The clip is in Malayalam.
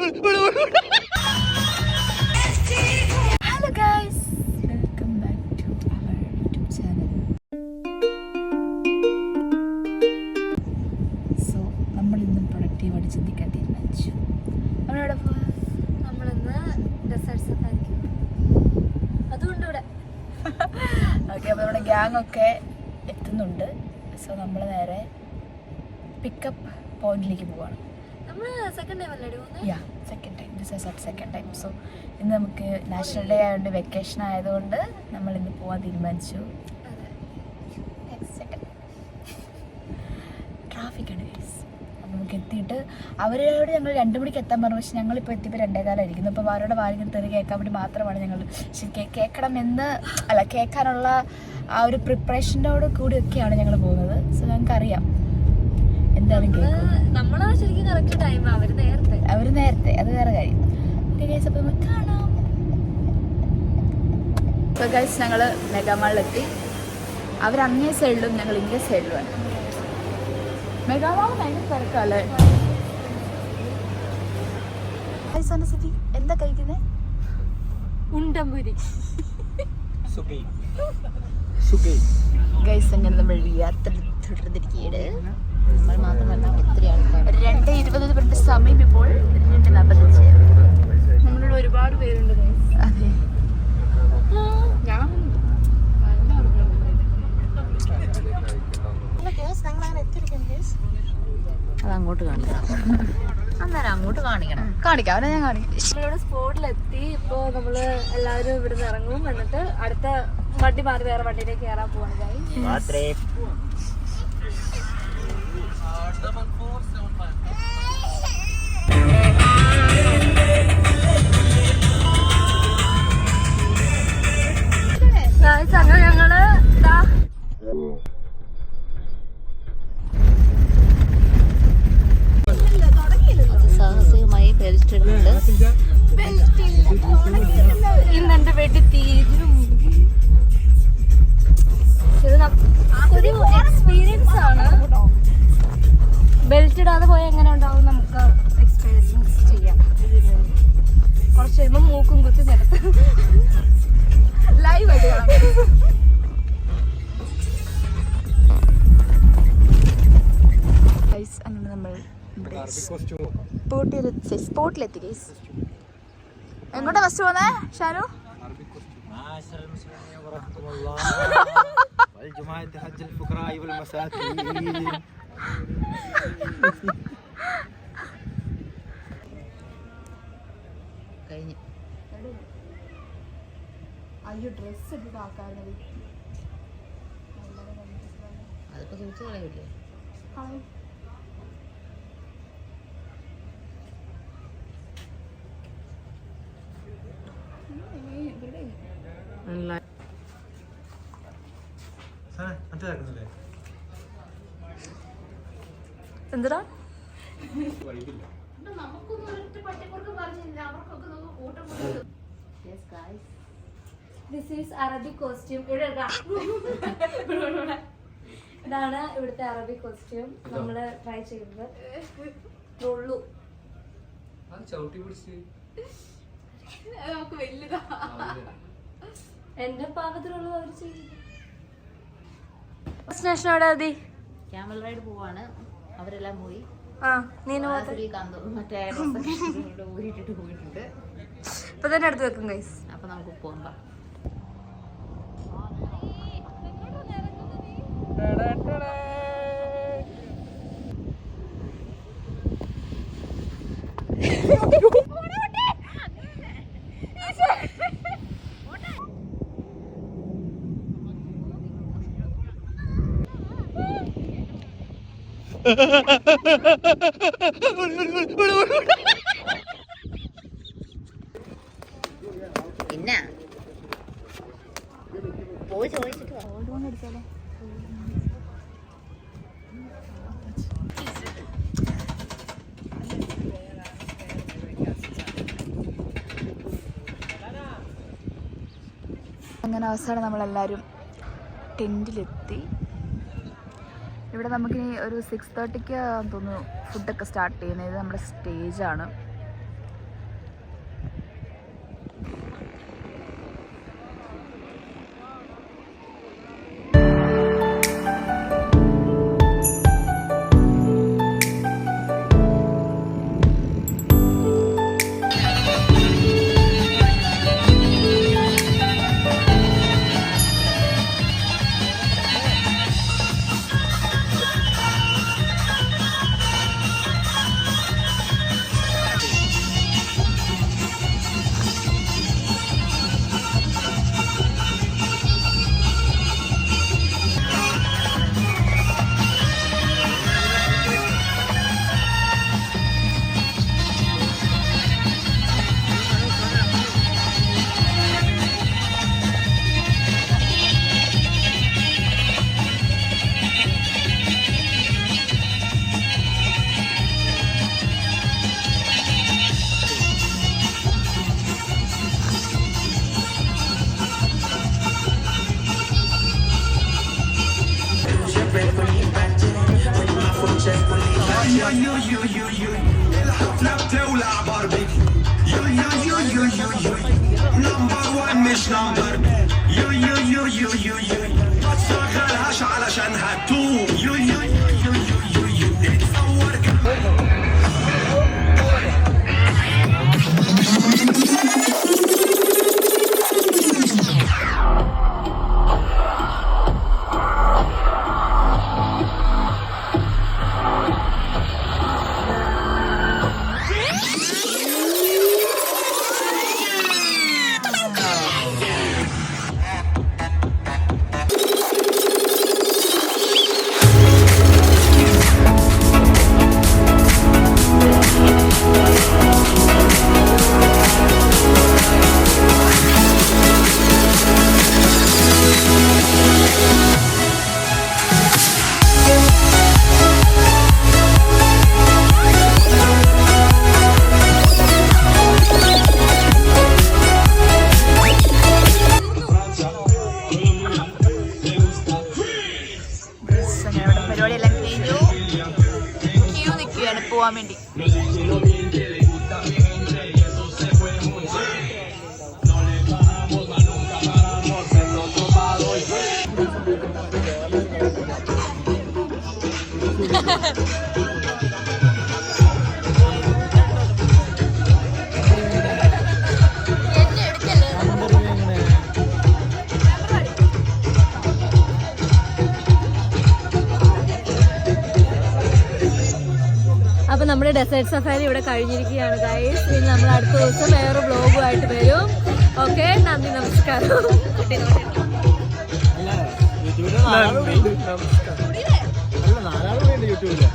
Hello guys, welcome back to our YouTube channel. So നമ്മളിന്നും പ്രൊഡക്റ്റീവായിട്ട് ചിന്തിക്കാൻ തീരുമാനിച്ചു. നമ്മളെവിടെ പോവാ? നമ്മളിന്ന് ഡെസേർട്ട് സഫാരിക്ക് അതുകൊണ്ട് ഇവിടെ ഓക്കെ. അപ്പോൾ നമ്മുടെ ഗ്യാങ് ഒക്കെ എത്തുന്നുണ്ട്. സോ നമ്മൾ നേരെ പിക്കപ്പ് പോയിന്റിലേക്ക് പോവാണ്. നമ്മൾ സെക്കൻഡ് ടൈം അല്ലേ പോകുന്നത്? Yeah, second time. This is our second time. So ഇന്ന് നമുക്ക് നാഷണൽ ഡേ ആയതുകൊണ്ട്, വെക്കേഷൻ ആയതുകൊണ്ട് നമ്മൾ ഇന്ന് പോകാൻ തീരുമാനിച്ചു. ട്രാഫിക്കാണ് ഗൈസ്. അപ്പോൾ നമുക്ക് എത്തിയിട്ട് അവരോട് ഞങ്ങൾ 2 മണിക്ക് എത്താൻ പറഞ്ഞു. പക്ഷെ ഞങ്ങളിപ്പോൾ എത്തിയപ്പോൾ 2:15 ആയിരിക്കുന്നു. അപ്പോൾ അവരുടെ വാലിങ്ങനെ തെറി കേൾക്കാൻ വേണ്ടി മാത്രമാണ് ഞങ്ങൾ കേൾക്കണമെന്ന് കേൾക്കാനുള്ള ആ ഒരു പ്രിപ്പറേഷനോട് കൂടിയൊക്കെയാണ് ഞങ്ങൾ പോകുന്നത്. സോ ഞങ്ങൾക്കറിയാം എന്തായാലും നമ്മളാ ശരിക്കും കറക്റ്റ് ടൈം, അവര് നേരത്തെ അത് വേറെ കാര്യം. അപ്പോൾ നമുക്ക് കാണാം. ഇപ്പോൾ ഗൈസ് ഞങ്ങൾ മെഗാമാളിലെത്തി. അവരങ്ങേ സൈഡിലും ഞങ്ങൾ ഇങ്ങേ സൈഡിലുമാണ്. മെഗാമാൾ ഭയങ്കര തിരക്കല്ലേ? എന്താ കഴിക്കുന്നത്? ഉണ്ടമ്പുരി ഗൈസ് അങ്ങനെ നമ്മൾ യാത്ര തുടർന്നിരിക്കുകയാണ്. നമ്മൾ മാത്രമല്ല, എത്രയാണ് 2:20 സമയം ഇപ്പോൾ 2:45. നമ്മളിവിടെ ഒരുപാട് പേരുണ്ട്. അതെ, അതങ്ങോട്ട് കാണിക്കണം. അന്നേരം അങ്ങോട്ട് കാണിക്കണം. കാണിക്കാം, അവനെ ഞാൻ കാണിക്കാം. നമ്മളിവിടെ സ്പോട്ടിലെത്തി. ഇപ്പോൾ നമ്മൾ എല്ലാവരും ഇവിടെ നിന്ന് ഇറങ്ങും. എന്നിട്ട് അടുത്ത വണ്ടി മാറി വേറെ വണ്ടിയിലേക്ക് കയറാൻ പോവാണ്. അങ്ങനെ ഞങ്ങള് സാഹസികമായി ബെൽറ്റിടുന്നുണ്ട്. ഇന്നെന്റെ വെടി തീരും. ഒരു എക്സ്പീരിയൻസ് ആണ്. ബെൽറ്റ് ഇടാതെ പോയാൽ എങ്ങനെ ഉണ്ടാവും നമുക്ക് എക്സ്പീരിയൻസ് ചെയ്യാം. കുറച്ച് കഴിയുമ്പോൾ മൂക്കും കുത്തി നിരത്ത് ലൈവ് ആയിട്ട് കാണാം. അങ്ങനെ നമ്മൾ സ്പോട്ടിലെത്തി ഗൈസ്. എങ്ങോട്ടാ ഫസ്റ്റ് പോന്നേ ഷാനു? കഴിഞ്ഞു. അയ്യോ, ഡ്രസ് ഇട്ടിട്ട് ആക്കാറുണ്ട്. അതിപ്പോ സൂക്ഷിച്ച് കളയില്ലേ? എന്താ ദിസ് ഈസ് അറബിക് കോസ്റ്റ്യൂം. ഇതാണ് ഇവിടുത്തെ അറബിക് കോസ്റ്റ്യൂം. നമ്മള് ട്രൈ ചെയ്തത് ഉള്ളൂ. എന്റെ പാകത്തിലുള്ളത് അവർ ചെയ്തു. ക്യാമൽ റൈഡ് പോവാണ്. അവരെല്ലാം പോയി. ഊരിട്ടിട്ട് പോയിട്ടുണ്ട്. ഇപ്പൊ തന്നെ എടുത്ത് വെക്കും ഗൈസ്. അപ്പൊ നമുക്ക് പോകാം. പിന്നെ പോയി ചോദിച്ചിട്ട് എടുത്താലോ? അങ്ങനെ അവസാനം നമ്മളെല്ലാവരും ടെൻറ്റിലെത്തി. ഇവിടെ നമുക്കിനി ഒരു 6:30ക്ക് തോന്നുന്നു ഫുഡൊക്കെ സ്റ്റാർട്ട് ചെയ്യുന്നത്. ഇത് നമ്മുടെ സ്റ്റേജാണ്. الحفلة بتولع باربيكي يو يو يو يو يو يو نمبر 1 مش نمبر يو يو يو يو يو يو ما تشغلهاش علشان هتوه يو يو يو يو يو يو اتصور പരിപാടിയെല്ലാം കഴിഞ്ഞു. ക്യൂ നിൽക്കുകയാണ് പോവാൻ വേണ്ടി. അപ്പോൾ നമ്മുടെ ഡെസേർട്ട് സഫാരി ഇവിടെ കഴിഞ്ഞിരിക്കുകയാണ് ഗൈസ്. ഇനി നമ്മൾ അടുത്ത ദിവസം വേറെ വ്ലോഗുമായിട്ട് വരും. ഓക്കെ, നന്ദി, നമസ്കാരം. യൂട്യൂബില്